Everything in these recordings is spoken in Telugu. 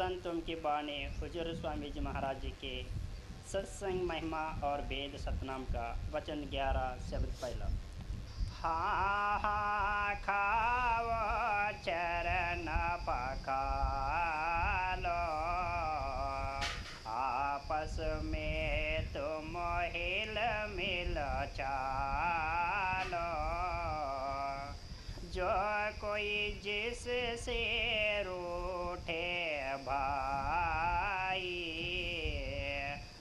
संतों की बानी हुजूर स्वामी जी महाराज जी के सत्संग महिमा और वेद सतनाम का वचन 11 शब्द पहला। हाँ हाँ खाओ चरण पखालो, आपस में तुम हिल मिल चालो। जो कोई जिससे रूठे भाई,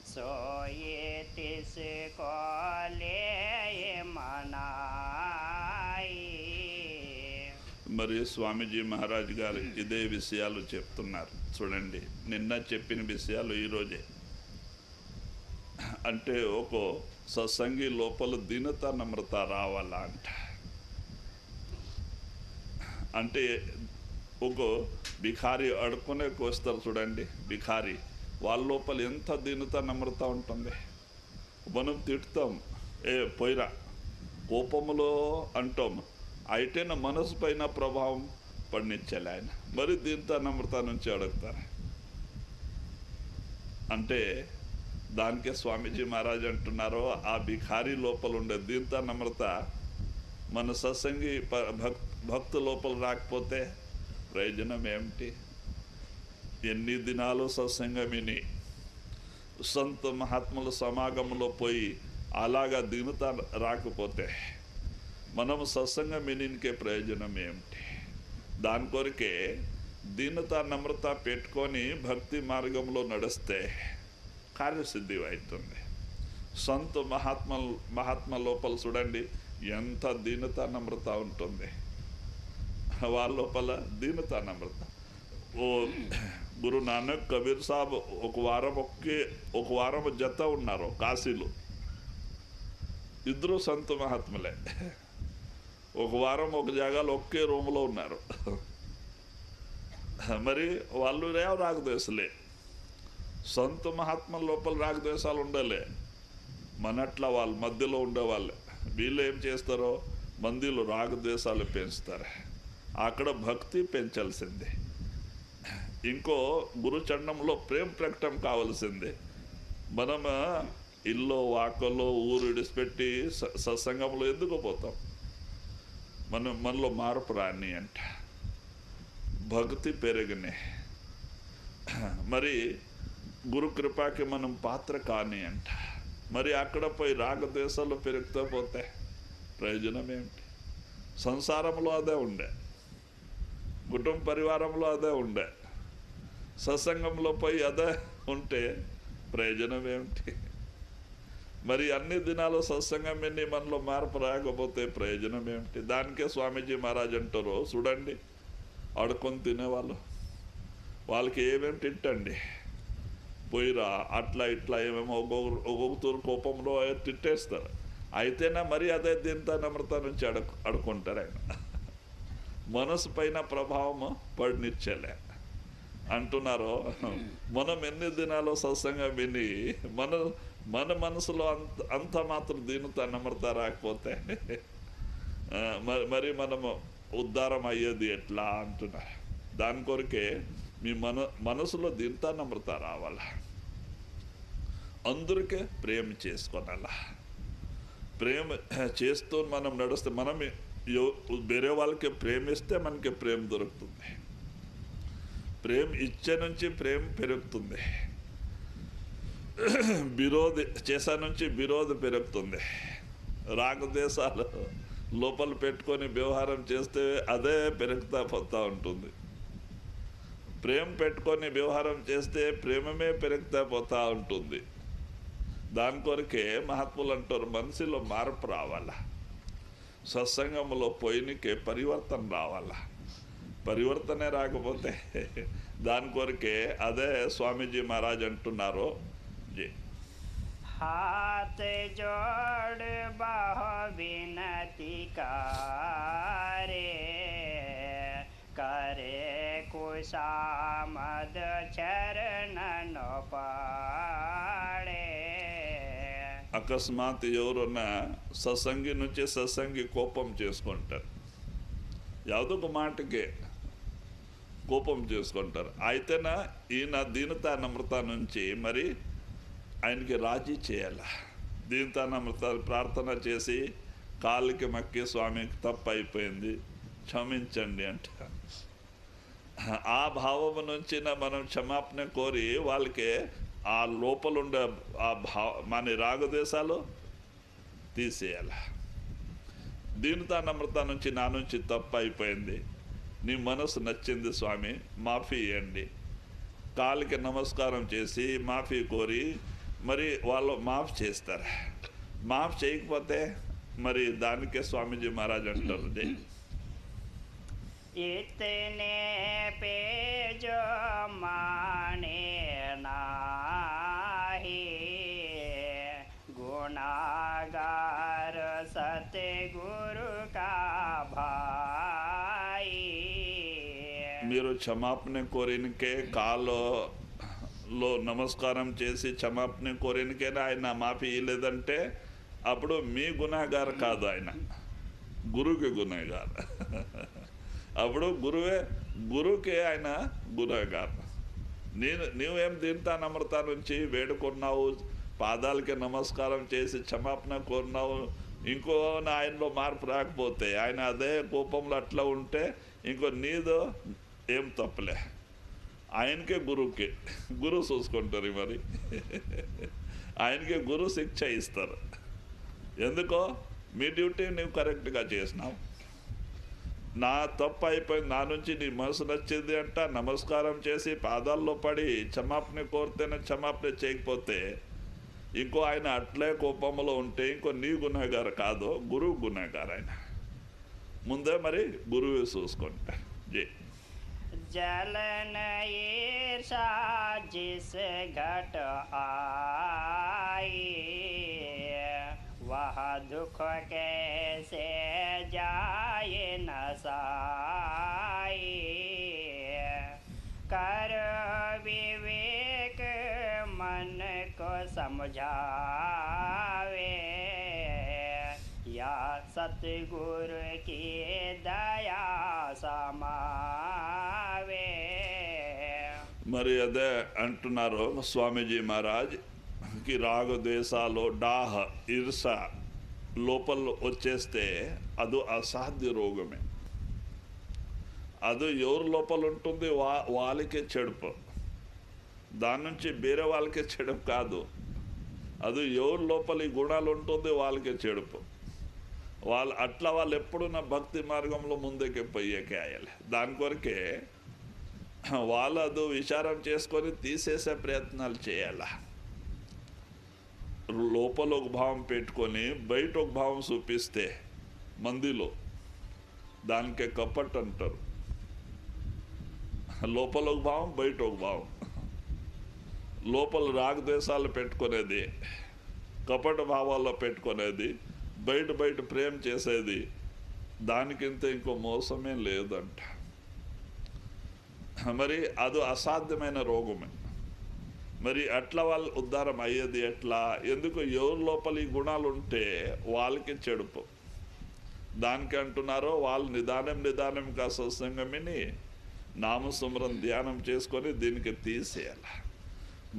सोई तिसको ले मनाई। మరి స్వామీజీ మహారాజ్ గారు ఇదే విషయాలు చెప్తున్నారు. చూడండి, నిన్న చెప్పిన విషయాలు ఈరోజే. అంటే ఒక సత్సంగి లోపల దీనత నమ్రత రావాలా అంటే ఒక బిఖారి అడుక్కునేకి వస్తారు చూడండి, బిఖారి వాళ్ళ లోపల ఎంత దీనత నమ్రత ఉంటుంది. మనం తిడతాం, ఏ పోయిరా, కోపములో అంటాం, అయితే నా మనసు పైన ప్రభావం పడినిచ్చాలి ఆయన. మరి దీంతో నమ్రత నుంచి అడుగుతారు. అంటే దానికే స్వామీజీ మహారాజ్ అంటున్నారు, ఆ బిఖారీ లోపల ఉండే దీంతో నమ్రత మన సత్సంగి భక్తు లోపల రాకపోతే ప్రయోజనం ఏమిటి? ఎన్ని దినాలు సత్సంగం విని సంత మహాత్ముల సమాగంలో పోయి అలాగా దీనత రాకపోతే మనం సత్సంగం వినికే ప్రయోజనం ఏమిటి? దాని కొరకే దీనత నమ్రత పెట్టుకొని భక్తి మార్గంలో నడిస్తే కార్యసిద్ధి అవుతుంది. సంత మహాత్మ లోపల చూడండి ఎంత దీనత నమ్రత ఉంటుంది. వాళ్ళ లోపల దీనత నమ్రత. ఓ గురు నానక్ కబీర్ సాబ్ ఒక వారం జత ఉన్నారు కాశీలో. ఇద్దరు సంత మహాత్ములే. ఒక వారం ఒక జాగాలో ఒకే రూమ్లో ఉన్నారు. మరి వాళ్ళు రాగద్వేషలే. సంత మహాత్ముల లోపల రాగద్వేషాలు ఉండాలి. మనట్లా వాళ్ళ మధ్యలో ఉండేవాళ్ళే. వీళ్ళు ఏం చేస్తారో మందిలో రాగద్వేషాలు పెంచుతారు. అక్కడ భక్తి పెంచాల్సిందే. ఇంకో గురుచండంలో ప్రేమ ప్రకటన కావాల్సిందే. మనం ఇల్లు వాకల్లో ఊరు విడిచిపెట్టి సత్సంగంలో ఎందుకు పోతాం? మనలో మార్పు రాని అంట, భక్తి పెరగనే, మరి గురు కృపకి మనం పాత్ర కాని అంట. మరి అక్కడ పోయి రాగద్వేషాలు పెరుగుతూ పోతే ప్రయోజనం ఏమిటి? సంసారంలో అదే ఉండే, కుటుంబ పరివారంలో అదే ఉండే, సత్సంగంలో పోయి అదే ఉంటే ప్రయోజనం ఏమిటి? మరి అన్ని దినాలు సత్సంగం విని మనలో మార్పు రాకపోతే ప్రయోజనం ఏమిటి? దానికే స్వామీజీ మహారాజ్ అంటారు, చూడండి, అడుకొని తినేవాళ్ళు వాళ్ళకి ఏమేమి తిట్టండి, పోయిరా అట్లా ఇట్లా ఏమేమో ఒక్కొక్కరు కోపంలో తిట్టేస్తారు. అయితేనా మరి అదే దీంతో నమ్రత నుంచి అడుకుంటారు ఆయన. మనసు పైన ప్రభావం పడినిచ్చలే అంటున్నారు. మనం ఎన్ని దినాలు సత్సంగం విని మన మనసులో అంత మాత్రం దీనితో నమ్రత రాకపోతే మరి మనము ఉద్ధారం అయ్యేది ఎట్లా అంటున్నారు. దాని కొరకే మీ మనసులో దీంతో నమ్రత రావాలా. అందరికీ ప్రేమ చేసుకోనాలా. ప్రేమ చేస్తూ మనం నడుస్తే, మనం వేరే వాళ్ళకి ప్రేమిస్తే మనకి ప్రేమ దొరుకుతుంది. ప్రేమ ఇచ్చే నుంచి ప్రేమ పెరుగుతుంది. విరోధి చేసే నుంచి విరోధి పెరుగుతుంది. రాగద్వేషాలు లోపల పెట్టుకొని వ్యవహారం చేస్తే అదే పెరుగుతా పోతూ ఉంటుంది. ప్రేమ పెట్టుకొని వ్యవహారం చేస్తే ప్రేమమే పెరుగుతా పోతూ ఉంటుంది. దాని కొరకే మహాత్ములు అంటారు, మనిషిలో మార్పు రావాలా, సత్సంగంలో పోయినకే పరివర్తన రావాలా. పరివర్తనే రాకపోతే దాని కొరకే అదే స్వామీజీ మహారాజ్ అంటున్నారు. हाथ जोड़ बाहो विनती करे कुशामद चरण पाड़े. అకస్మాత్ ఎవరన్నా సత్సంగి నుంచి సత్సంగి కోపం చేసుకుంటారు. ಯಾವುದೋ ఒక మాటకే కోపం చేసుకుంటారు. అయితేనా ఈయన దీనతా నమ్రత నుంచి మరి ఆయనకి రాజీ చేయాల. దీనతా నమ్రత ప్రార్థన చేసి కాళ్ళకి మక్కి, స్వామి తప్పు అయిపోయింది క్షమించండి అంటే, ఆ భావం నుంచి మనం క్షమాపణ కోరి వాళ్ళకి ఆ లోపలుండే ఆ మన రాగదేశాలు తీసేయాలి. దీనతా నమ్రత నుంచి నా నుంచి తప్పు అయిపోయింది, నీ మనసు నచ్చింది స్వామి, మాఫీ ఇవ్వండి. కాళ్ళకి నమస్కారం చేసి మాఫీ కోరి మరి వాళ్ళు మాఫ్ చేస్తారు. మాఫ్ చేయకపోతే మరి దానికే స్వామీజీ మహారాజ్ అంటారు, इतने पे जो माने नाही, गुनागार सतगुरु का भाई. మీరు క్షమాపణ కోరినకే కాళ్ళలో నమస్కారం చేసి క్షమాపణ కోరినకేనా ఆయన మాఫీ ఇవ్వలేదంటే అప్పుడు మీ గునాగారు కాదు, ఆయన గురువుకి గునాగారు. అప్పుడు గురువుకే ఆయన గునగారు. నీవేం దీనతా నమ్రత నుంచి వేడుకున్నావు, పాదాలకి నమస్కారం చేసి క్షమాపణ కోరినావు, ఇంకో ఆయనలో మార్పు రాకపోతే, ఆయన అదే కోపంలో అట్లా ఉంటే ఇంకో నీదో ఏం తప్పలే, ఆయనకే గురువు చూసుకుంటారు. మరి ఆయనకే గురువు శిక్ష ఇస్తారు. ఎందుకో మీ డ్యూటీ నువ్వు కరెక్ట్గా చేసినావు, నా తప్పు అయిపోయింది, నా నుంచి నీ మనసు నచ్చింది అంట, నమస్కారం చేసి పాదాల్లో పడి క్షమాపణ కోరితేనే క్షమాపణ చేయకపోతే ఇంకో ఆయన అట్లే కోపంలో ఉంటే ఇంకో నీ గునగారు కాదు, గురువు గునగారు. ఆయన ముందే మరి గురువు చూసుకుంటా. जलन ईर्षा जिस घट आई, वह दुख कैसे जाए न साई. कर विवेक मन को समझावे, या सतगुरु की दया समावे. మరి అదే అంటున్నారు స్వామీజీ మహారాజ్ కి రాగద్వేషాలు, డాహ, ఈర్ష లోపల వచ్చేస్తే అది అసాధ్య రోగమే. అది ఎవరు లోపల ఉంటుంది వాళ్ళకే చెడుపు, దాని నుంచి వేరే వాళ్ళకే చెడుపు కాదు. అది ఎవరు లోపల ఈ గుణాలు ఉంటుంది వాళ్ళకే చెడుపు. వాళ్ళు ఎప్పుడున్న భక్తి మార్గంలో ముందుకే పోయేకేయాలి. దాని కొరకే వాళ్ళు అది విచారం చేసుకొని తీసేసే ప్రయత్నాలు చేయాల. లోపల ఒక భావం పెట్టుకొని బయట ఒక భావం చూపిస్తే మందిలో దానికే కపట్ అంటారు. లోపల ఒక భావం, బయట ఒక భావం. లోపల రాగద్వేషాలు పెట్టుకునేది, కపట భావాల్లో పెట్టుకునేది, బయట ప్రేమ చేసేది, దానికింత ఇంకో మోసమే లేదంట. మరి అది అసాధ్యమైన రోగమే. మరి అట్లా వాళ్ళు ఉద్ధారం అయ్యేది ఎట్లా? ఎందుకు? ఎవరి లోపల ఈ గుణాలు ఉంటే వాళ్ళకి చెడుపు. దానికి అంటున్నారో వాళ్ళు నిదానంగా సత్సంగమిని నామస్మరణ ధ్యానం చేసుకొని దీనికి తీసేయాలి.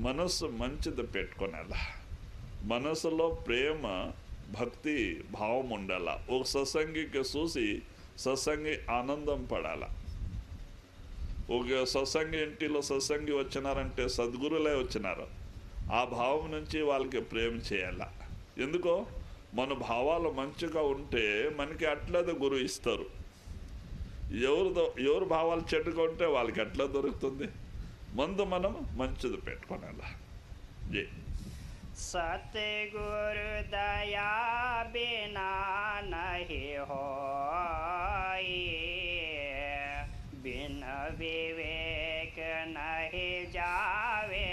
మనస్సు మంచిది పెట్టుకునేలా, మనసులో ప్రేమ భక్తి భావం ఉండాల. ఒక సత్సంగికి చూసి సత్సంగి ఆనందం పడాల. ఒక సత్సంగి ఇంటిలో సత్సంగి వచ్చినారంటే సద్గురులే వచ్చినారు, ఆ భావం నుంచి వాళ్ళకి ప్రేమ చేయాల. ఎందుకో మన భావాలు మంచిగా ఉంటే మనకి అట్లదే గురువు ఇస్తారు. ఎవరు భావాలు చెడుగా ఉంటే వాళ్ళకి అట్లా దొరుకుతుంది. ముందు మనం మంచిది పెట్టుకోనాలా. జై सतगुरु दया बिना नहीं होई, बिन विवेक नहीं जावे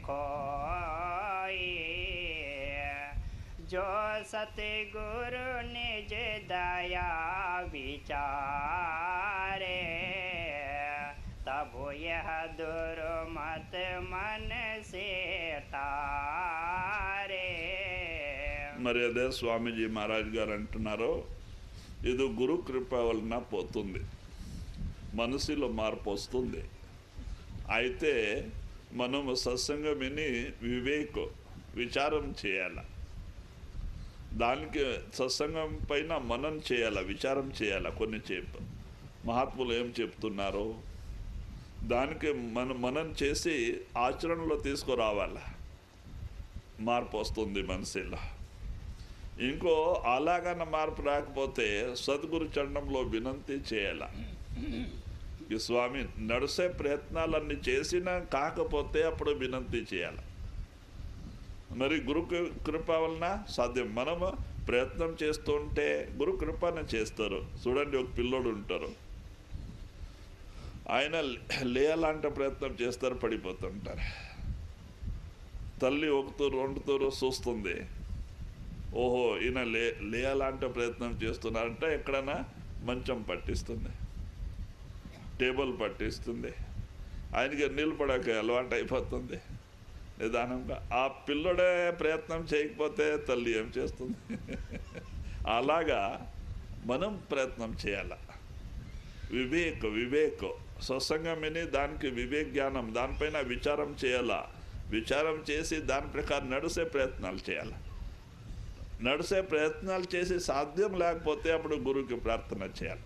कोई. जो सतगुरु निज दया विचारे, तब यह दुर्मत मन से तारे. మరి అదే స్వామీజీ మహారాజ్ గారు అంటున్నారు, ఇది గురు కృప వలన పోతుంది. మనసులో మార్పు వస్తుంది. అయితే మనము సత్సంగం విని విచారం చేయాల. దానికి సత్సంగం పైన మనం చేయాల, విచారం చేయాల. కొన్ని మహాత్ములు ఏం చెప్తున్నారో దానికి మనం చేసి ఆచరణలో తీసుకురావాల. మార్పు వస్తుంది మనసులో. ఇంకో అలాగన్న మార్పు రాకపోతే సద్గురు చరణంలో వినంతి చేయాల. ఈ స్వామి నడిసే ప్రయత్నాలన్నీ చేసినా కాకపోతే అప్పుడు వినంతి చేయాలి. మరి గురు కృప వలన సాధ్యం. మనము ప్రయత్నం చేస్తుంటే గురు కృపను చేస్తారు. చూడండి, ఒక పిల్లోడు ఉంటారు, ఆయన లేయాలంటే ప్రయత్నం చేస్తారు, పడిపోతుంటారు. తల్లి ఒక తూరు 2 తూరు చూస్తుంది, ఓహో ఈయన లేయాలంటే ప్రయత్నం చేస్తున్నారంటే ఎక్కడైనా మంచం పట్టిస్తుంది, టేబుల్ పట్టిస్తుంది. ఆయనకి నిలబడక అలవాటు అయిపోతుంది నిదానంగా. ఆ పిల్లడే ప్రయత్నం చేయకపోతే తల్లి ఏం చేస్తుంది? అలాగా మనం ప్రయత్నం చేయాల. వివేక్ సత్సంగం విని దానికి వివేక్ జ్ఞానం, దానిపైన విచారం చేయాలా. విచారం చేసి దాని ప్రకారం నడిసే ప్రయత్నాలు చేయాలి. నడిసే ప్రయత్నాలు చేసి సాధ్యం లేకపోతే అప్పుడు గురువుకి ప్రార్థన చేయాలి.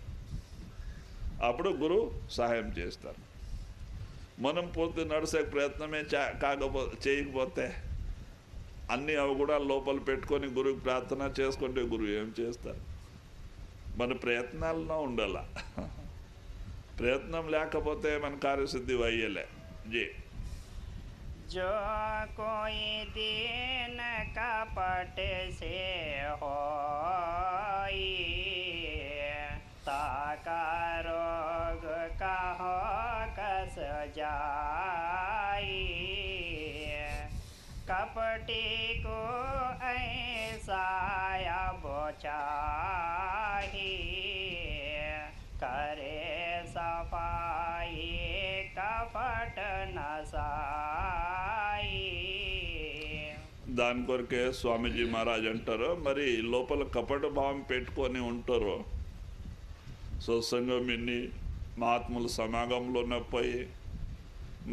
అప్పుడు గురు సహాయం చేస్తారు. మనం పూర్తి నడిసే ప్రయత్నమే చేయకపోతే అన్నీ అవి కూడా లోపల పెట్టుకొని గురువుకి ప్రార్థన చేసుకుంటే గురువు ఏం చేస్తారు? మన ప్రయత్నాల్లో ఉండాల. ప్రయత్నం లేకపోతే మన కార్యసిద్ధి అయ్యలే. జీ जो कोई दीन कपट से होई, ताका रोग कहो कस जाई। कपटी को ऐसा बोचाही, करे सफाई कपट नसाई। దాని కొరకే స్వామీజీ మహారాజ్ అంటారు, మరి లోపల కపట భావం పెట్టుకొని ఉంటారు. సత్సంగం విని మహాత్ముల సమాగంలోనే పోయి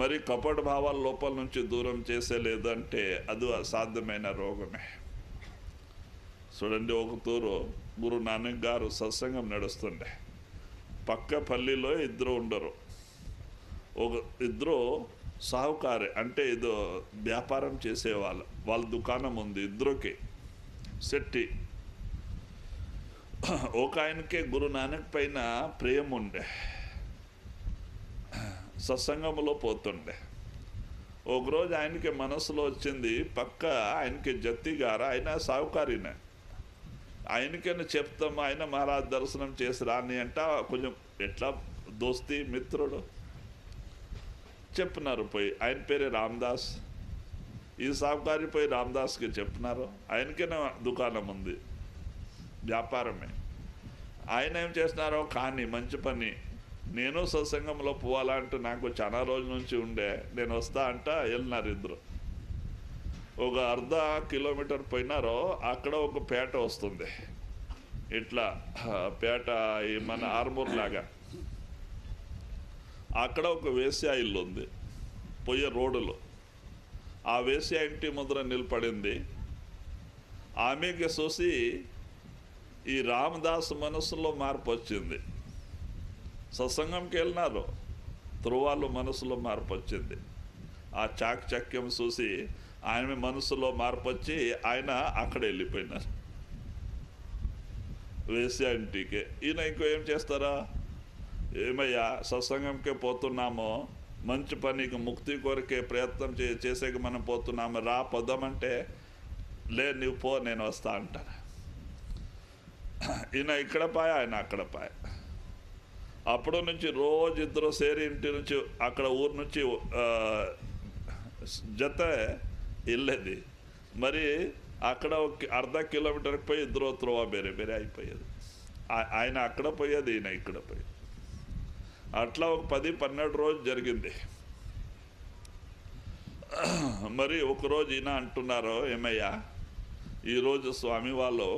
మరి కపట భావాల లోపల నుంచి దూరం చేసేలేదంటే అది అసాధ్యమైన రోగమే. చూడండి, ఒక తూరు గురు నానక్ గారు సత్సంగం నడుస్తుండే. పక్క పల్లిలో ఇద్దరు ఉండరు. ఇద్దరు సాహుకారే, అంటే ఇది వ్యాపారం చేసేవాళ్ళు. వాళ్ళ దుకాణం ఉంది ఇద్దరికి, శెట్టి. ఒక ఆయనకే గురు నానక్ పైన ప్రేమ ఉండే, సత్సంగంలో పోతుండే. ఒకరోజు ఆయనకి మనసులో వచ్చింది, పక్క ఆయనకి జత్తి గారు, ఆయన సాహుకారినే, ఆయనకైనా చెప్తాం, ఆయన మహారాజ్ దర్శనం చేసి రాని అంట. కొంచెం ఎట్లా దోస్తి మిత్రుడు చెప్పినారు. పోయి ఆయన పేరే రామదాస్. ఈ సాహుకారి పోయి రామదాస్కి చెప్పినారు. ఆయనకైనా దుకాణం ఉంది, వ్యాపారమే. ఆయన ఏం చేసినారో కానీ మంచి పని, నేను సత్సంగంలో పోవాలంటూ నాకు చాలా రోజుల నుంచి ఉండే, నేను వస్తా అంట వెళ్ళినారు ఇద్దరు. ఒక 1/2 కిలోమీటర్ పోయినారో అక్కడ ఒక పేట వస్తుంది. ఇట్లా పేట మన ఆర్మూర్ లాగా. అక్కడ ఒక వేశ్యా ఇల్లు ఉంది, పోయే రోడ్డులో. ఆ వేశ్యా ఇంటి ముందర నిలబడింది. ఆమెకి చూసి ఈ రామదాస్ మనసులో మార్పు వచ్చింది. సత్సంగంకి వెళ్ళినారు, త్రువాళ్ళు మనసులో మార్పు వచ్చింది. ఆ చాకచక్యం చూసి ఆయన మనసులో మార్పు వచ్చి ఆయన అక్కడ వెళ్ళిపోయినారు వేశ్యా ఇంటికి. ఈయన ఇంకో ఏం చేస్తారా, ఏమయ్యా సత్సంగంకే పోతున్నామో, మంచి పనికి ముక్తి కొరకే ప్రయత్నం చేసేకి మనం పోతున్నాము, రా పొద్దామంటే లే నువ్వు పో నేను వస్తా అంటారు. ఈయన ఇక్కడ పాయ, ఆయన అక్కడ పాయ. అప్పుడు నుంచి రోజు ఇద్దరు సేరి ఇంటి నుంచి అక్కడ ఊరు నుంచి జత వెళ్ళేది. మరి అక్కడ ఒక 1/2 కిలోమీటర్కి పోయి ఇద్దరు త్రోవా వేరే వేరే అయిపోయేది. ఆయన అక్కడ పోయేది, ఈయన ఇక్కడ పోయేది. అట్లా ఒక 10-12 రోజు జరిగింది. మరి ఒకరోజు ఈయన అంటున్నారు, ఏమయ్యా ఈరోజు స్వామి వాళ్ళు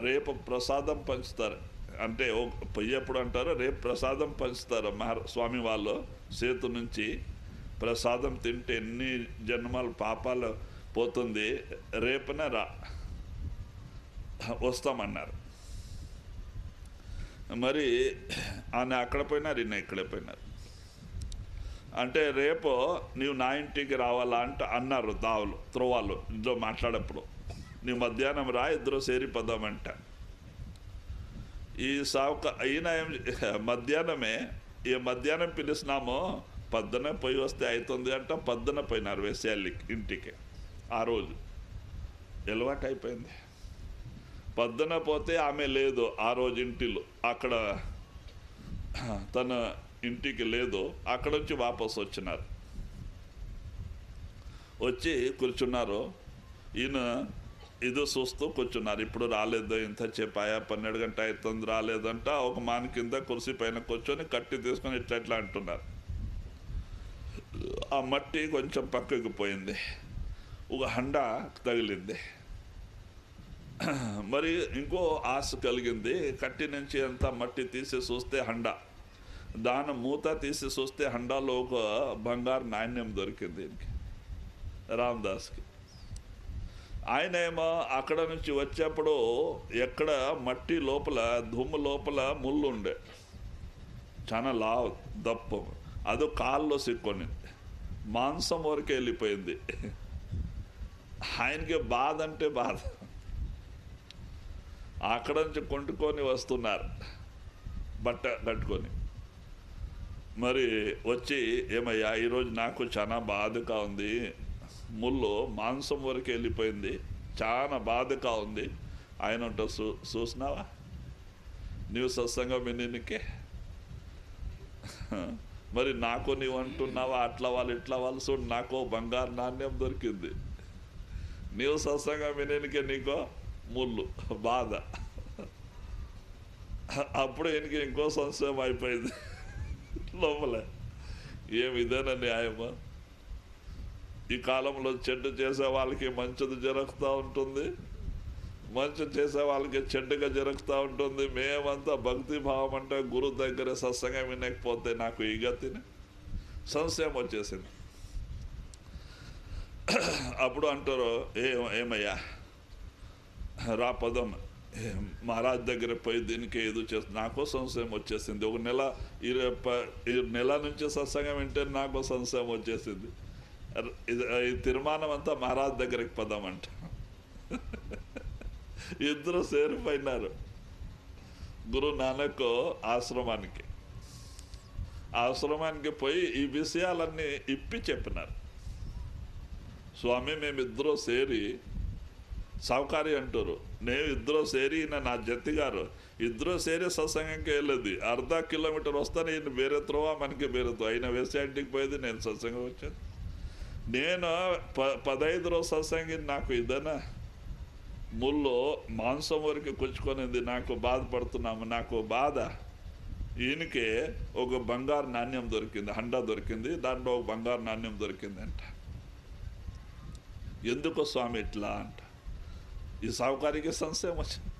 రేపు ప్రసాదం పంచుతారు అంటే పొయ్యప్పుడు అంటారు రేపు ప్రసాదం పంచుతారు స్వామి వాళ్ళు సేతు నుంచి ప్రసాదం తింటే ఎన్ని జన్మలు పాపాలు పోతుంది, రేపున వస్తామన్నారు. మరి ఆయన అక్కడ పోయినారు, ఈయన ఇక్కడే పోయినారు. అంటే రేపు నీవు నా ఇంటికి రావాలా అంటే అన్నారు దావులు త్రోవాళ్ళు ఇంట్లో మాట్లాడేప్పుడు, నీ మధ్యాహ్నం రా ఇద్దరు సేరిపోదామంట. ఈ ఈయన మధ్యాహ్నమే ఈ మధ్యాహ్నం పిలిచినాము, పొద్దున పోయి వస్తే అవుతుంది అంట. పొద్దున పోయినారు వేసేయాలి ఇంటికి. ఆ రోజు ఎలవాటు అయిపోయింది. పొద్దున పోతే ఆమె లేదు ఆ రోజు ఇంటిలో, అక్కడ తన ఇంటికి లేదు. అక్కడ నుంచి వాపసు వచ్చినారు. వచ్చి కూర్చున్నారు. ఈయన ఇది చూస్తూ కూర్చున్నారు. ఇప్పుడు రాలేదు, ఇంత చెప్పాయా 12 గంట అవుతుంది రాలేదంట. ఒక మాని కింద కుర్చీ పైన కూర్చొని కట్టి తీసుకొని ఇట్లా అంటున్నారు. ఆ మట్టి కొంచెం పక్కకి పోయింది, ఒక హండ తగిలింది. మరి ఇంకో ఆశ కలిగింది. కట్టి నుంచి అంతా మట్టి తీసి చూస్తే హండ, దాని మూత తీసి చూస్తే హండాలో ఒక బంగారు నాణ్యం దొరికింది రామదాస్కి. ఆయన ఏమో అక్కడ నుంచి వచ్చేప్పుడు ఎక్కడ మట్టి లోపల దుమ్ము లోపల ముళ్ళు ఉండే, చాలా లావు దప్పం, అది కాల్లో సిక్కొని మాంసం వరకు వెళ్ళిపోయింది. ఆయనకి బాధ అంటే బాధ. అక్కడ నుంచి కొంటుకొని వస్తున్నారు బట్ట కట్టుకొని. మరి వచ్చి ఏమయ్యా ఈరోజు నాకు చాలా బాధగా ఉంది, ముళ్ళు మాంసం వరకు వెళ్ళిపోయింది, చాలా బాధగా ఉంది. ఆయన ఉంటే చూసినావా నీవు సత్సంగం వినీకే, మరి నాకు నీవు అంటున్నావా అట్లా వాళ్ళు ఇట్లా వాళ్ళు. చూడు నాకు బంగారు నాణ్యం దొరికింది, నీవు సత్సంగం వినీకే నీకో ముళ్ళు బాధ. అప్పుడు ఈయనకి ఇంకో సంశయం అయిపోయింది లోపల, ఏమి ఇదేనా న్యాయమా? ఈ కాలంలో చెడ్డు చేసే వాళ్ళకి మంచిది జరుగుతూ ఉంటుంది, మంచి చేసే వాళ్ళకి చెడ్డగా జరుగుతూ ఉంటుంది. మేమంతా భక్తి భావం అంటే గురువు దగ్గర సత్సంగం వినకపోతే నాకు ఈ గతిని సంశయం వచ్చేసింది. అప్పుడు అంటారు ఏమయ్యా రా పదం మహారాజ్ దగ్గర పోయి దీనికి ఏదో చేస్తుంది. నాకు సంశయం వచ్చేసింది. ఒక నెల నుంచి సత్సంగం వింటే నాకు సంశయం వచ్చేసింది. ఈ తీర్మానం అంతా మహారాజ్ దగ్గరికి పదామంట. ఇద్దరు చేరిపోయినారు గురు నానక్ ఆశ్రమానికి పోయి ఈ విషయాలన్నీ ఇప్పి చెప్పినారు. స్వామి మేమిద్దరూ సేరి సౌకార్యం అంటారు, నేను ఇద్దరు సేరి నా జత్తి గారు ఇద్దరు సేరి సత్సంగంకి వెళ్ళేది. 1/2 కిలోమీటర్ వస్తాను, ఈయన వేరే త్రోవా మనకి వేరే త్రోవ. ఆయన వేసేంటికి పోయేది, నేను సత్సంగం వచ్చాను. నేను 15 రోజు సత్సంగి, నాకు ఇదనా ముళ్ళు మాంసం వరకు కూర్చుకొనింది, నాకు బాధపడుతున్నాము, నాకు బాధ. ఈయనకే ఒక బంగారు నాణ్యం దొరికింది, హండా దొరికింది, దాంట్లో ఒక బంగారు నాణ్యం దొరికింది అంట. ఎందుకో స్వామి ఇట్లా అంట. ఈ సౌకర్యకి సంశయం వచ్చింది.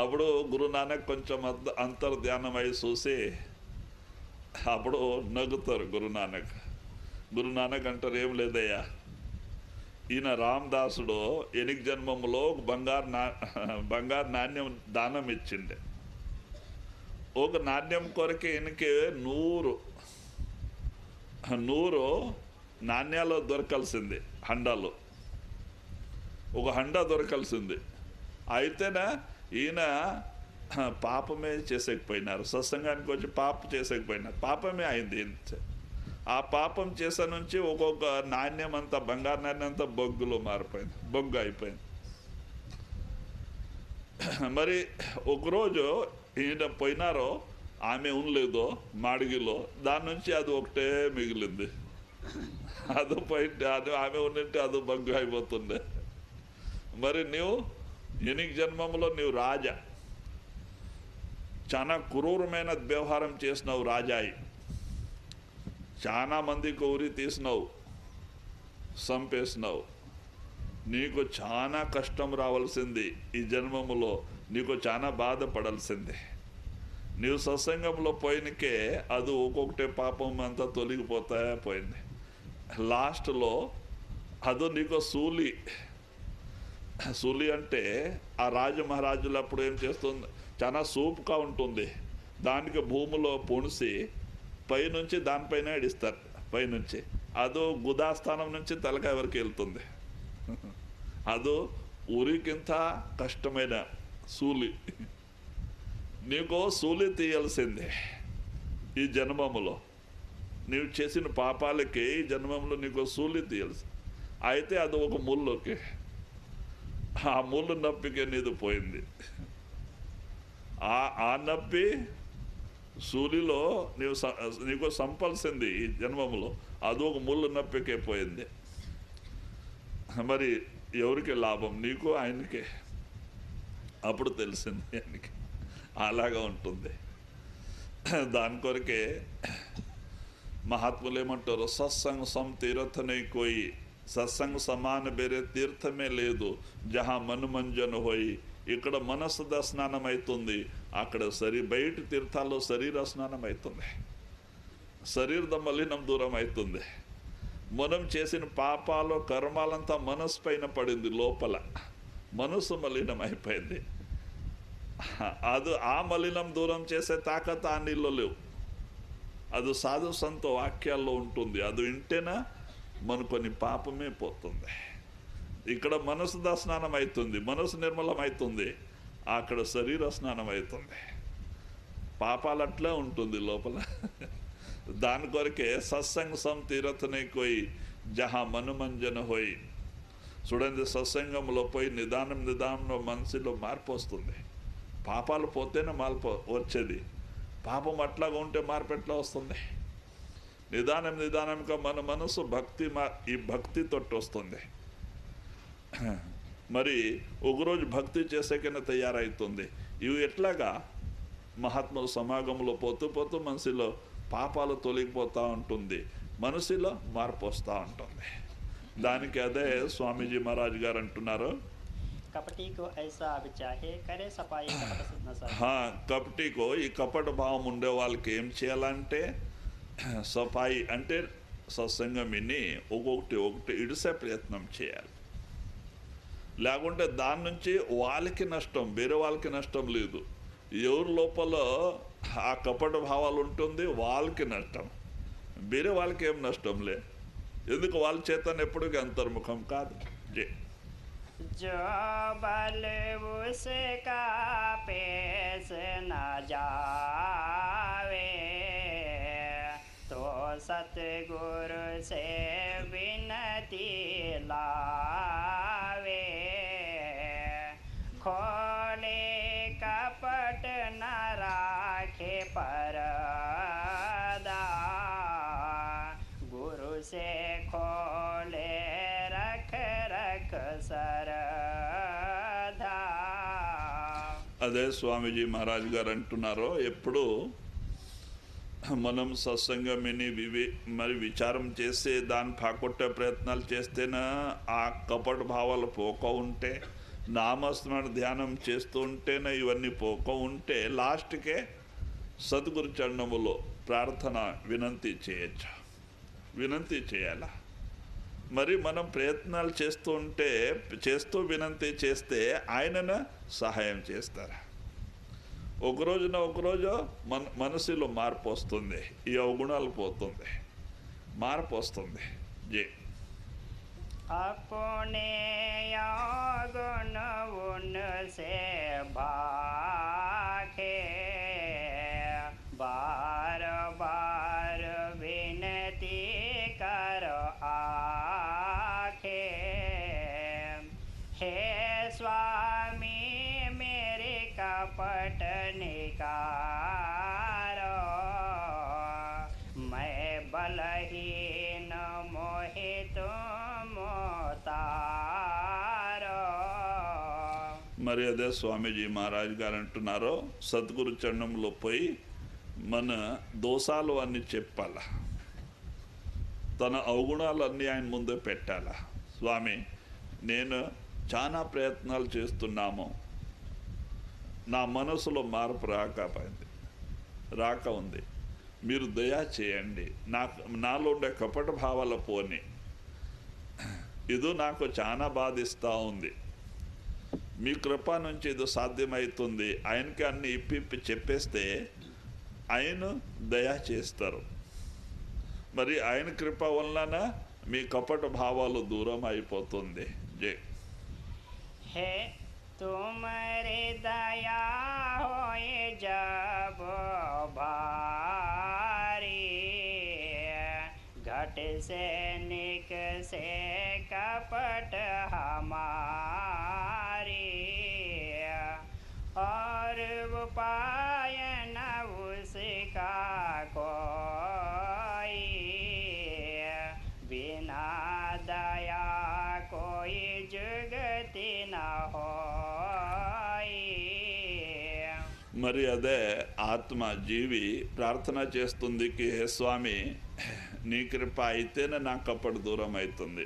అప్పుడు గురు నానక్ కొంచెం అంతర్ధ్యానం అయి చూసి అప్పుడు నవ్వుతారు గురు నానక్ అంటారు, ఏం లేదయ్యా, ఈయన రామదాసుడు 8 జన్మములో బంగారు నాణ్యం దానం ఇచ్చిండే. ఒక నాణ్యం కొరకే ఈయనకి 100 నాణ్యాలు దొరకాల్సింది, హండాలు ఒక హండా దొరకాల్సింది. అయితేనా ఈయన పాపమే చేసేకపోయినారు, సత్సంగానికి వచ్చి చేసేకపోయినారు, పాపమే అయింది. ఆ పాపం చేసే నుంచి ఒక్కొక్క నాణ్యం అంతా బంగారు నాణ్యం అంతా బొగ్గులో మారిపోయింది, బొగ్గు అయిపోయింది. మరి ఒకరోజు ఈయన పోయినారో ఆమె ఉండలేదో మాడిగిలో, దాని నుంచి అది ఒకటే మిగిలింది. అది పోయింటే అది ఆమె ఉండింటే అది బొగ్గు అయిపోతుండే. మరి నీవు 8 జన్మములో నీవు రాజా, చాలా క్రూరమైన వ్యవహారం చేసినావు రాజాయి, చాలా మందికి ఊరి తీసినావు, చంపేసినావు. నీకు చాలా కష్టం రావాల్సింది, ఈ జన్మములో నీకు చాలా బాధపడాల్సిందే. నీవు సత్సంగంలో పోయినకే అది ఒక్కొక్కటే పాపం అంతా తొలగిపోతాయా పోయింది. లాస్ట్లో అదో నీకు సూలి అంటే ఆ రాజమహారాజులు అప్పుడు ఏం చేస్తుంది, చాలా సూపుగా ఉంటుంది, దానికి భూమిలో పొడిసి పైనుంచి దానిపైన ఇడిస్తారు. పైనుంచి అదో గుదాస్థానం నుంచి తలకాయ వరకు వెళ్తుంది. అదో ఊరికింత కష్టమైన సూలి. నీకు సూలి తీయాల్సిందే ఈ జన్మములో. నీవు చేసిన పాపాలకి ఈ జన్మంలో నీకు సూలి తీయాల్సి. అయితే అది ఒక ముళ్ళకి, ఆ ముళ్ళు నొప్పికే నీది పోయింది. ఆ నొప్పి సూలిలో నీకు సంపాల్సింది ఈ జన్మములో, అది ఒక ముళ్ళు నొప్పికే పోయింది. మరి ఎవరికి లాభం? నీకు ఆయనకే. అప్పుడు తెలిసింది ఆయనకి. అలాగా ఉంటుంది. దాని కొరకే మహాత్ములు ఏమంటారు, సత్సంగ్ సం తీర్థనే కోయి, సత్సంగ్ సమాన ಬೇರೆ తీర్థమే లేదు, జహా మనుమంజన హోయి. ఇక్కడ మనస్సుద స్నానం అవుతుంది, అక్కడ బయట తీర్థాల్లో శరీర స్నానం అవుతుంది. శరీರದ మలినం దూరం అవుతుంది. మనం చేసిన పాపాలు కర్మాలంతా మనస్సు పైన పడింది, లోపల మనస్సు మలినం అయిపోయింది. అది ఆ మలినం దూరం చేసే తాకత ఆ నీళ్ళు లేవు. అది సాధు సంత వాక్యాల్లో ఉంటుంది. అది వింటేనా మన కొన్ని పాపమే పోతుంది. ఇక్కడ మనసు స్నానం అవుతుంది, మనసు నిర్మలం అవుతుంది, అక్కడ శరీర స్నానం అవుతుంది. పాపాలు అట్లా ఉంటుంది లోపల. దాని కొరకే సత్సంగ సం తీరతనే కోయి, జహా మనుమంజన హోయి. చూడండి, సత్సంగంలో పోయి నిదానంలో మనసులో మార్పు వస్తుంది. పాపాలు పోతేనే మార్పు వచ్చేది. పాపం అట్లాగా ఉంటే మార్పు ఎట్లా వస్తుంది? నిదానంగా మన మనసు ఈ భక్తి తోటి వస్తుంది. మరి ఒకరోజు భక్తి చేసేకైనా తయారవుతుంది. ఇవి ఎట్లాగా మహాత్ముల సమాగంలో పోతూ మనసులో పాపాలు తొలగిపోతూ ఉంటుంది, మనసులో మార్పు వస్తూ ఉంటుంది. దానికి అదే స్వామీజీ మహారాజ్ గారు అంటున్నారు, కపటికో ఐసా అభిచాహే కరే సఫాయి కపటికో ఈ కపట భావం ఉండే వాళ్ళకి ఏం చేయాలంటే సఫాయి అంటే సత్సంగం విని ఒకటి ఇడిసే ప్రయత్నం చేయాలి. లేకుంటే దాని నుంచి వాళ్ళకి నష్టం, వేరే వాళ్ళకి నష్టం లేదు. ఎవరి లోపల ఆ కపట భావాలు ఉంటుంది వాళ్ళకి నష్టం, వేరే వాళ్ళకి ఏం నష్టం లే. ఎందుకు? వాళ్ళ చేతన ఎప్పటికీ అంతర్ముఖం కాదు. जो बल उसका पेश न जावे, तो सतगुरु से विनती लावे। खोले कपट न राखे परदा, गुरु से खोले सरधा. అదే స్వామీజీ మహారాజ్ గారు అంటున్నారో, ఎప్పుడు మనం సత్సంగం విని మరి విచారం చేసి దాన్ని పాకొట్టే ప్రయత్నాలు చేస్తేనే ఆ కపట భావాలు పోక ఉంటే, నామస్మరణ ధ్యానం చేస్తూ ఉంటేనే ఇవన్నీ పోక ఉంటే లాస్ట్కే సద్గురు చరణములో ప్రార్థన వినంతి చేయొచ్చు. వినంతి చేయాలా? మరి మనం ప్రయత్నాలు చేస్తూ వినంతి చేస్తే ఆయనను సహాయం చేస్తారు. ఒకరోజు మనసులో మార్పు వస్తుంది, ఈ అవగుణాలు పోతుంది, మార్పు వస్తుంది. జే अपने गुण उनसे भाखे, बार बार विनती कर आखे। हे स्वामी मेरे कपट निकारो, मैं बलहीन मोहित మరి అదే స్వామీజీ మహారాజ్ గారు అంటున్నారో, సద్గురు చరణంలో పోయి మన దోషాలు అన్నీ చెప్పాలా, తన అవగుణాలు అన్నీ ఆయన ముందే పెట్టాలా. స్వామి, నేను చాలా ప్రయత్నాలు చేస్తున్నాము, నా మనసులో మార్పు రాకపోయింది, రాక ఉంది. మీరు దయా చేయండి, నాలో ఉండే కపట భావాల పోని. ఇది నాకు చాలా బాధిస్తూ ఉంది. మీ కృప నుంచి ఇది సాధ్యమవుతుంది. ఆయనకి అన్ని ఇప్పి చెప్పేస్తే ఆయన దయా చేస్తారు. మరి ఆయన కృప వలన మీ కపట భావాలు దూరం అయిపోతుంది. జై है तुम्हारे दया होए जब भारी, घट से निक से कपट हमारी, और उपाय न उसका कोई, बिना दया कोई जुगति न होई. మరి అదే ఆత్మ జీవి ప్రార్థన చేస్తుంది కి హే స్వామి, నీ కృప అయితేనే నా కపట దూరం అవుతుంది.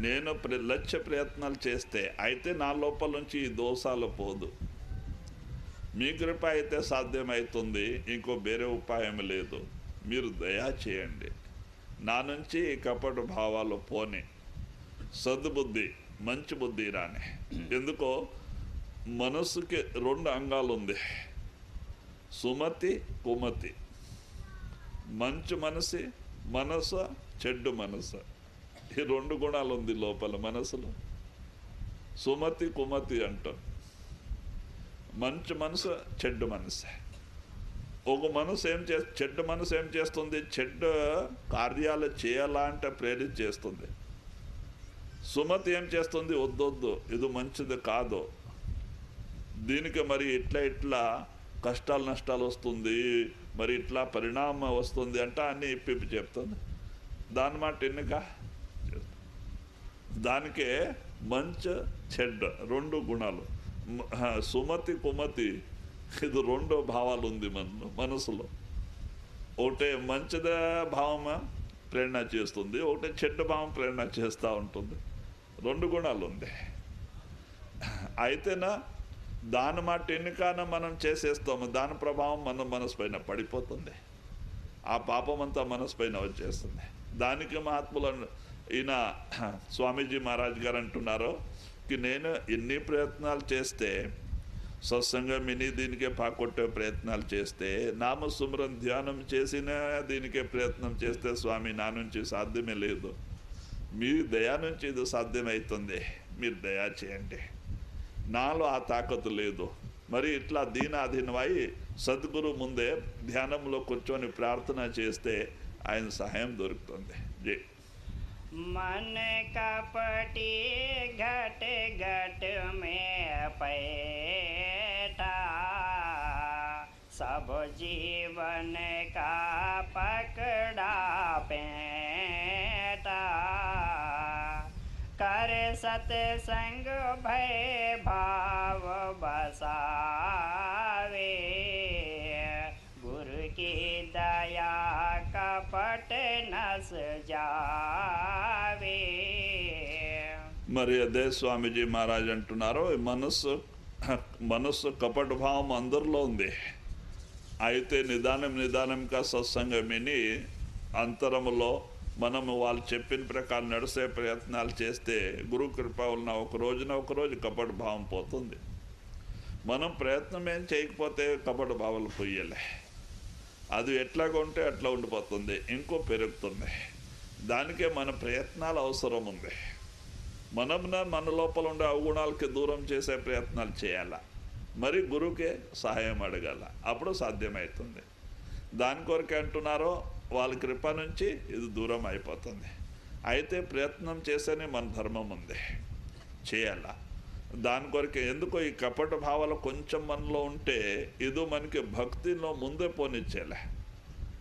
నేను లక్ష్య ప్రయత్నాలు చేస్తే అయితే నా లోపల నుంచి ఈ దోషాలు పోదు. మీ కృప అయితే సాధ్యమవుతుంది, ఇంకో వేరే ఉపాయం లేదు. మీరు దయా చేయండి, నా నుంచి ఈ కపట భావాలు పోని, సద్బుద్ధి మంచి బుద్ధి రాని. ఎందుకో మనసుకి 2 అంగాలు ఉంది, సుమతి కుమతి. మంచి మనసు చెడ్డు మనసు, ఈ 2 గుణాలు ఉంది లోపల మనసులో. సుమతి కుమతి అంటాం. మంచి మనసు చెడ్డు మనసు. ఒక మనసు చెడ్డ మనసు ఏం చేస్తుంది? చెడ్డ కార్యాలు చేయాలా అంటే ప్రేరిత చేస్తుంది. సుమతి ఏం చేస్తుంది? వద్దొద్దు, ఇది మంచిది కాదు, దీనికి మరి ఇట్లా కష్టాలు నష్టాలు వస్తుంది, మరి ఇట్లా పరిణామం వస్తుంది అంటే అన్నీ ఇప్పి చెప్తుంది. దాని మాట ఎన్నిక. దానికే మంచి చెడ్డ 2 గుణాలు, సుమతి కుమతి, ఇది 2 భావాలు ఉంది మనసులో. ఒకటే మంచిద భావం ప్రేరణ చేస్తుంది, ఒకటే చెడ్డ భావం ప్రేరణ చేస్తూ ఉంటుంది. 2 గుణాలు ఉంది. అయితేనా దాని మాట ఎన్నికన మనం చేసేస్తాము, దాని ప్రభావం మన మనసు పైన పడిపోతుంది, ఆ పాపం అంతా మనసు పైన వచ్చేస్తుంది. దానికి మహాత్ములు ఈయన స్వామీజీ మహారాజ్ గారు అంటున్నారు కి నేను ఎన్ని ప్రయత్నాలు చేస్తే, సత్సంగం విని దీనికే పాకొట్టే ప్రయత్నాలు చేస్తే, నామసుమరం ధ్యానం చేసిన దీనికే ప్రయత్నం చేస్తే స్వామి నా నుంచి సాధ్యమే లేదు, మీ దయా నుంచి ఇది సాధ్యమవుతుంది, మీరు దయా చేయండి, నాలో ఆ తాకతు లేదు. మరి ఇట్లా దీనాధీనమై సద్గురు ముందే ధ్యానంలో కూర్చొని ప్రార్థన చేస్తే ఆయన సహాయం దొరుకుతుంది. జై मन कपटी घट घट में पैठा, सब जीवन का पकड़ा पेटा, कर सत्संग भय भाव बसावे, गुरु की दया कपट नस जावे. మరి అదే స్వామీజీ మహారాజ్ అంటున్నారు, మనస్సు కపట భావం అందరిలో ఉంది. అయితే నిదానంగా సత్సంగం విని అంతరములో మనము వాళ్ళు చెప్పిన ప్రకారం నడిసే ప్రయత్నాలు చేస్తే గురు కృప వలన ఒక రోజు కపట భావం పోతుంది. మనం ప్రయత్నం ఏం చేయకపోతే కపట భావాలు పోయేలే, అది ఎట్లాగా ఉంటే అట్లా ఉండిపోతుంది, ఇంకో పెరుగుతుంది. దానికే మన ప్రయత్నాలు అవసరం ఉంది. మన లోపల ఉండే అవగుణాలకి దూరం చేసే ప్రయత్నాలు చేయాల, మరి గురువుకే సహాయం అడగాల, అప్పుడు సాధ్యమవుతుంది. దాని కొరకే అంటున్నారో వాళ్ళ కృప నుంచి ఇది దూరం అయిపోతుంది. అయితే ప్రయత్నం చేసేనే మన ధర్మం ఉంది, చేయాల. దాని కొరకే ఎందుకో ఈ కపట భావాలు కొంచెం మనలో ఉంటే ఇది మనకి భక్తిలో ముందే పోనిచ్చేలే,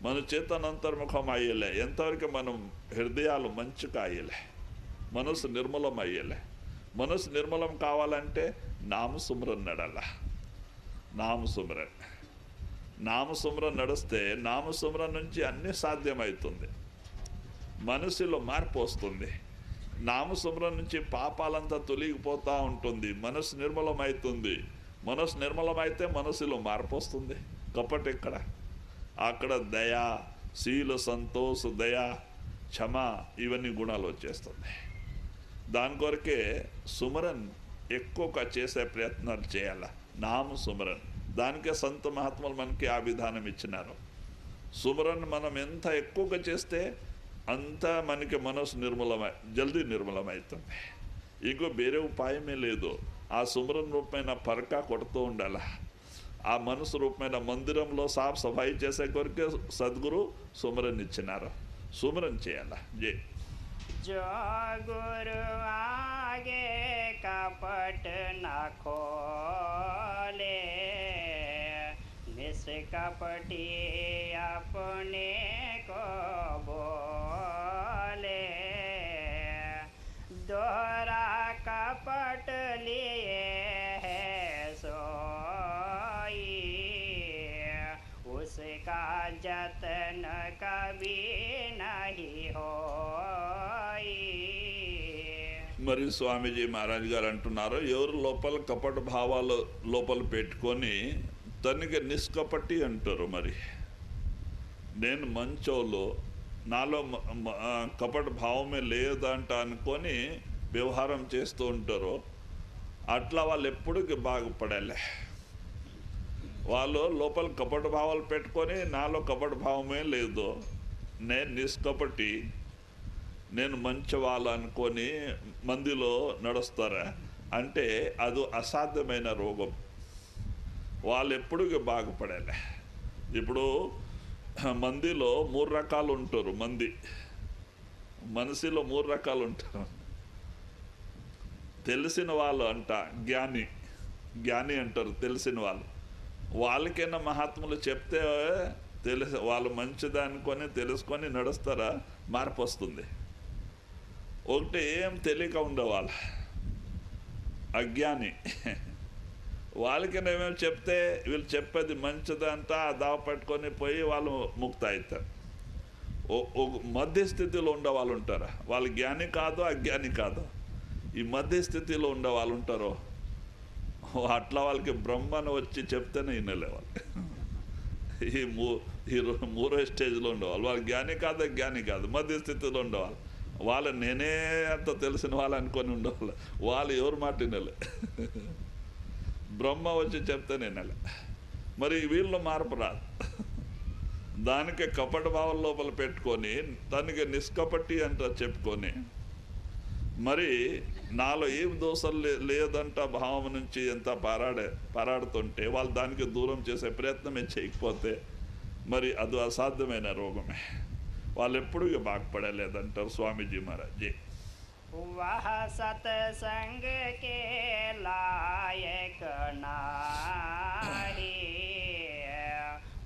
మన చేతనంతర్ముఖం అయ్యేలే, ఎంతవరకు మనం హృదయాలు మంచిగా అయ్యేలే, మనసు నిర్మలం అయ్యేలే. మనసు నిర్మలం కావాలంటే నామసుమరం నడాల. నామసుమరం నడిస్తే నామసుమరం నుంచి అన్నీ సాధ్యమవుతుంది, మనసులో మార్పు వస్తుంది. నామసుమరం నుంచి పాపాలంతా తొలగిపోతూ ఉంటుంది, మనసు నిర్మలం అవుతుంది. మనసు నిర్మలమైతే మనసులో మార్పు వస్తుంది. కపట ఎక్కడ? అక్కడ దయ, శీల, సంతోష, దయ, క్షమ ఇవన్నీ గుణాలు వచ్చేస్తుంది. దాని కొరకే సుమరన్ ఎక్కువగా చేసే ప్రయత్నాలు చేయాల, నామ సుమరన్. దానికే సంత మహాత్ములు మనకి ఆ విధానం ఇచ్చినారు. సుమరన్ మనం ఎంత ఎక్కువగా చేస్తే అంత మనకి మనసు జల్దీ నిర్మలమవుతుంది. ఇంకో వేరే ఉపాయమే లేదు. ఆ సుమరన్ రూపమైన పరకా కొడుతూ ఉండాల. ఆ మనసు రూపమైన మందిరంలో సాఫ్ సఫాయి చేసే కొరకే సద్గురు సుమరన్ ఇచ్చినారు. సుమరన్ చేయాల. జై जो गुरु आगे कपट न खोले, निष्कपटी अपने को बोले, दोहरा कपट लिए है सोई, उसका जतन कभी नहीं हो. మరి స్వామీజీ మహారాజ్ గారు అంటున్నారు, ఎవరు లోపల కపట భావాలు లోపల పెట్టుకొని తనకి నిష్కపటి అంటారు. మరి నేను మంచోళ్ళు, నాలో కపట భావమే లేదంట అనుకొని వ్యవహారం చేస్తూ ఉంటారు. అట్లా వాళ్ళు ఎప్పటికీ బాగుపడాలి. వాళ్ళు లోపల కపట భావాలు పెట్టుకొని నాలో కపట భావమే లేదు, నేను నిష్కపటి, నేను మంచి వాళ్ళు అనుకొని మందిలో నడుస్తారా అంటే అది అసాధ్యమైన రోగం. వాళ్ళు ఎప్పుడు బాగుపడాలి. ఇప్పుడు మందిలో 3 రకాలు ఉంటారు. మనిషిలో 3 రకాలు ఉంటారు. తెలిసిన వాళ్ళు అంట జ్ఞాని అంటారు. తెలిసిన వాళ్ళకైనా మహాత్ములు చెప్తే వాళ్ళు మంచిది అనుకొని తెలుసుకొని నడుస్తారా, మార్పు వస్తుంది. ఒకటి ఏం తెలియక ఉండేవాళ్ళు అజ్ఞాని. వాళ్ళకైనా ఏమేమి చెప్తే వీళ్ళు చెప్పేది మంచిదంతా దావ పెట్టుకొని పోయి వాళ్ళు ముక్త అవుతారు. మధ్యస్థితిలో ఉండేవాళ్ళు ఉంటారు. వాళ్ళు జ్ఞాని కాదు, అజ్ఞాని కాదు, ఈ మధ్యస్థితిలో ఉండేవాళ్ళు ఉంటారు. అట్లా వాళ్ళకి బ్రహ్మను వచ్చి చెప్తేనే వినలేవాళ్ళు. ఈ 3వ స్టేజ్లో ఉండేవాళ్ళు. వాళ్ళు జ్ఞాని కాదు, అజ్ఞాని కాదు, మధ్యస్థితిలో ఉండేవాళ్ళు. వాళ్ళు నేనే అంత తెలిసిన వాళ్ళు అనుకొని ఉండేవాళ్ళు. వాళ్ళు ఎవరు మాట వినలే, బ్రహ్మ వచ్చి చెప్తే వినలే. మరి వీళ్ళు మార్పు రాదు. దానికి కపట భావం లోపల పెట్టుకొని దానికి నిష్కపటి అంట చెప్పుకొని మరి నాలో ఏం దోషం లేదంట భావం నుంచి ఎంత పారాడుతుంటే వాళ్ళు దానికి దూరం చేసే ప్రయత్నమే చేయకపోతే మరి అది అసాధ్యమైన రోగమే. వాళ్ళు ఎప్పుడు బాగుపడలేదంటారు స్వామీజీ మహారాజ్. वह सत्संग के लायक नाही,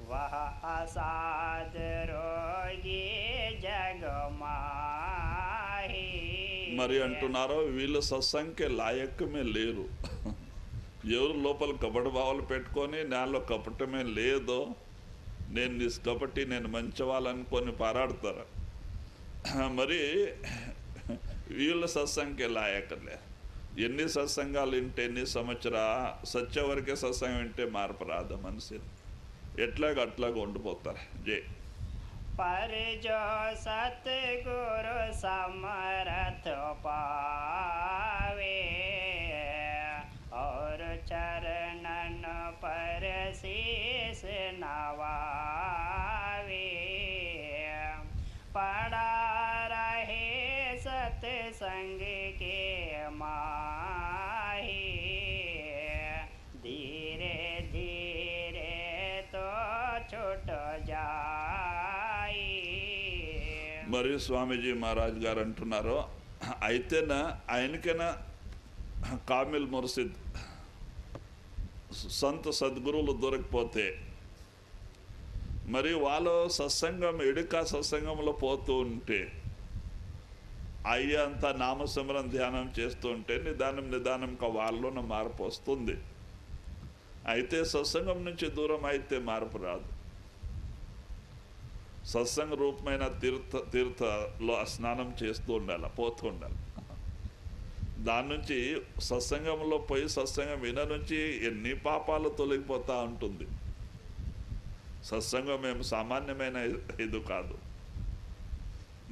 वह असाध रोगी जग माही. మరి అంటున్నారో వీళ్ళు సత్సంగకే లాయకమే లేరు. ఎవరు లోపల కపట భావాలు పెట్టుకొని నాలో కపటమే లేదో, నేను నిష్కపటి, నేను మంచి వాళ్ళనుకొని పారాడతారు. మరి వీళ్ళు సత్సంగకే లాయకలే. ఎన్ని సత్సంగాలు వింటే ఎన్ని సంవత్సరా సత్య వరకే సత్సంగం వింటే మార్పు రాదు మనిషి. అట్లాగా ఉండిపోతారు. జై पर जो सतगुरु समर्थ पावे, और चरणन पर शीस नवावे, पड़ा रहे सत्संग के माही, धीरे धीरे तो छूट जाए. మరి స్వామీజీ మహారాజ్ గారు అంటున్నారు, అయితేనా ఆయనకైనా కామిల్ ముర్సిద్ సంత సద్గురువులు దొరకపోతే మరి వాళ్ళు సత్సంగం ఎడుక సత్సంగంలో పోతూ ఉంటే అయ్యంతా నామస్మరణ ధ్యానం చేస్తూ ఉంటే నిదానంగా వాళ్ళలోనే మార్పు వస్తుంది. అయితే సత్సంగం నుంచి దూరం అయితే మార్పు రాదు. సత్సంగ రూపమైన తీర్థలో స్నానం చేస్తూ ఉండాలి, పోతూ ఉండాలి. దాని నుంచి సత్సంగంలో పోయి సత్సంగం విన నుంచి ఎన్ని పాపాలు తొలగిపోతూ ఉంటుంది. సత్సంగం ఏం సామాన్యమైన ఇది కాదు.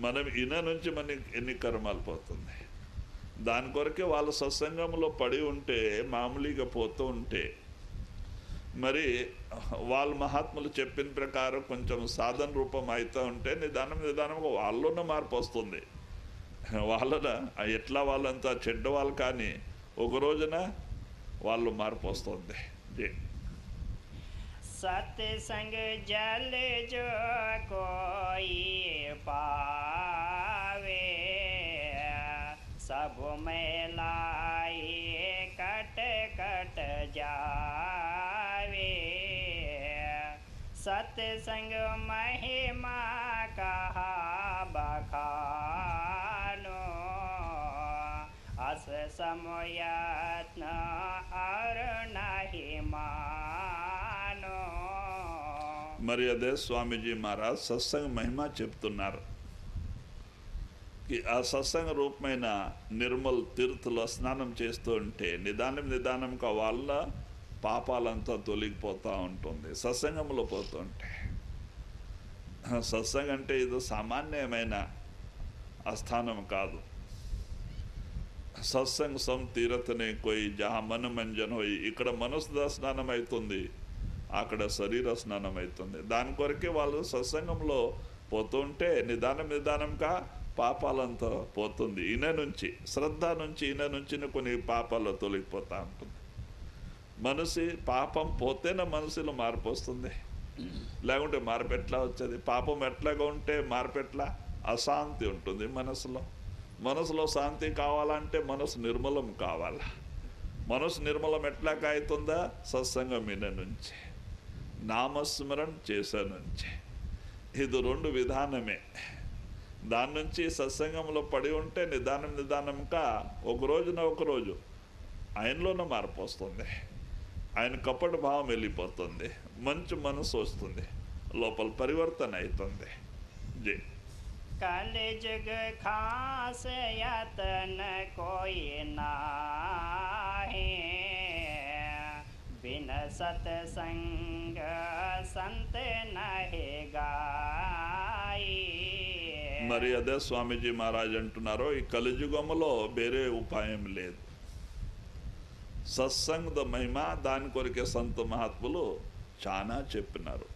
మనం ఈయన నుంచి మనకి ఎన్ని కర్మాలు పోతుంది. దాని కొరకే వాళ్ళు సత్సంగంలో పడి ఉంటే, మామూలుగా పోతూ ఉంటే, మరి వాళ్ళ మహాత్ములు చెప్పిన ప్రకారం కొంచెం సాధన రూపం అవుతూ ఉంటే నిదానంగా వాళ్ళలోనే మార్పు వస్తుంది. వాళ్ళన ఎట్లా వాళ్ళంతా చెడ్డవాళ్ళు కానీ ఒక రోజున వాళ్ళు మార్పు వస్తుంది. सत्संग जल जो कोई पावे, सब मैलाई कट कट जावे। सत्संग महिमा कहा बखानो, अस समयत्न और नहीं मानो। మరి అదే స్వామీజీ మహారాజ్ సత్సంగ మహిమ చెప్తున్నారు. ఆ సత్సంగ రూపమైన నిర్మల్ తీర్థులో స్నానం చేస్తూ ఉంటే నిదానంగా వాళ్ళ పాపాలంతా తొలగిపోతూ ఉంటుంది సత్సంగంలో పోతూ ఉంటే. సత్సంగం అంటే ఇది సామాన్యమైన ఆస్థానం కాదు. సత్సంగ్ సం తీరతనే కోయి జహా మన మంజన్ హోయి, ఇక్కడ మనసు స్నానం అవుతుంది, అక్కడ శరీర స్నానం అవుతుంది. దాని కొరకే వాళ్ళు సత్సంగంలో పోతుంటే నిదానంగా పాపాలంతా పోతుంది. ఈయన నుంచి శ్రద్ధ నుంచి ఈయన నుంచి కొన్ని పాపాలు తొలగిపోతూ ఉంటుంది. మనసు పాపం పోతేనే మనసులో మార్పు వస్తుంది, లేకుంటే మార్పు ఎట్లా వచ్చేది? పాపం ఎట్లాగా ఉంటే మార్పు ఎట్లా? అశాంతి ఉంటుంది మనసులో శాంతి కావాలంటే మనసు నిర్మలం కావాలా. మనసు నిర్మలం ఎట్లా అవుతుందా? సత్సంగం ఈయన నుంచి, నామస్మరణ చేసే నుంచి. ఇది రెండు విధానమే. దాని నుంచి సత్సంగంలో పడి ఉంటే నిదానంగా ఒక రోజు ఆయనలోనే మార్పు వస్తుంది. ఆయన కపట భావం వెళ్ళిపోతుంది, మంచి మనసు వస్తుంది, లోపల పరివర్తన అవుతుంది. జై कलयुग खास यतन कोई नाहि, बिन सत्संग संत नहि गाई। మరి అదే స్వామీజీ మహారాజ్ అంటున్నారు, ఈ కలియుగంలో వేరే ఉపాయం లేదు. సత్సంగ మహిమ దాని కొరకే సంత మహాత్ములు చాలా చెప్పినారు.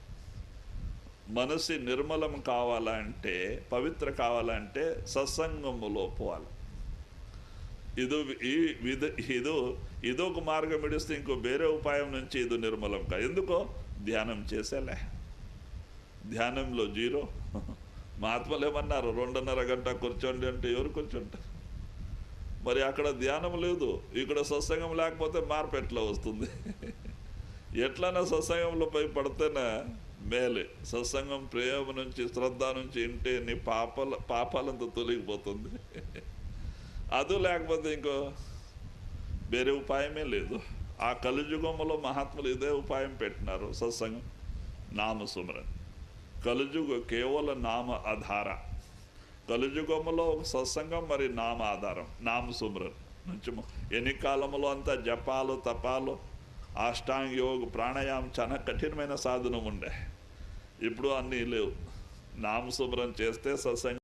మనసు నిర్మలం కావాలంటే, పవిత్ర కావాలంటే సత్సంగములో పోవాలి. ఇదొక మార్గం ఇడిస్తే ఇంకో వేరే ఉపాయం నుంచి ఇది నిర్మలం కాదు. ఎందుకో ధ్యానం చేసేలే, ధ్యానంలో జీరో. మహాత్ములు ఏమన్నారు, 2.5 గంట కూర్చోండి అంటే ఎవరు కూర్చుంటారు? మరి అక్కడ ధ్యానం లేదు, ఇక్కడ సత్సంగం లేకపోతే మార్పు ఎట్లా వస్తుంది? ఎట్లన్నా సత్సంగంలో పై పడితేనే మేలే. సత్సంగం ప్రేమ నుంచి శ్రద్ధ నుంచి ఇంటే నీ పాపాలంతా తొలగిపోతుంది. అది లేకపోతే ఇంకో వేరే ఉపాయమే లేదు. ఆ కలియుగంలో మహాత్ములు ఇదే ఉపాయం పెట్టినారు, సత్సంగం, నామస్మరణ. కలియుగ కేవలం నామ ఆధార. కలియుగంలో ఒక సత్సంగం, మరి నామ ఆధారం, నామస్మరణ నుంచి. ఎన్ని కాలంలో అంతా జపాలు తపాలు అష్టాంగ యోగ ప్రాణాయామం చాలా కఠినమైన సాధనం ఉండే. ఇప్పుడు అన్నీ లేవు. నామస్మరణ చేస్తే సత్సంగం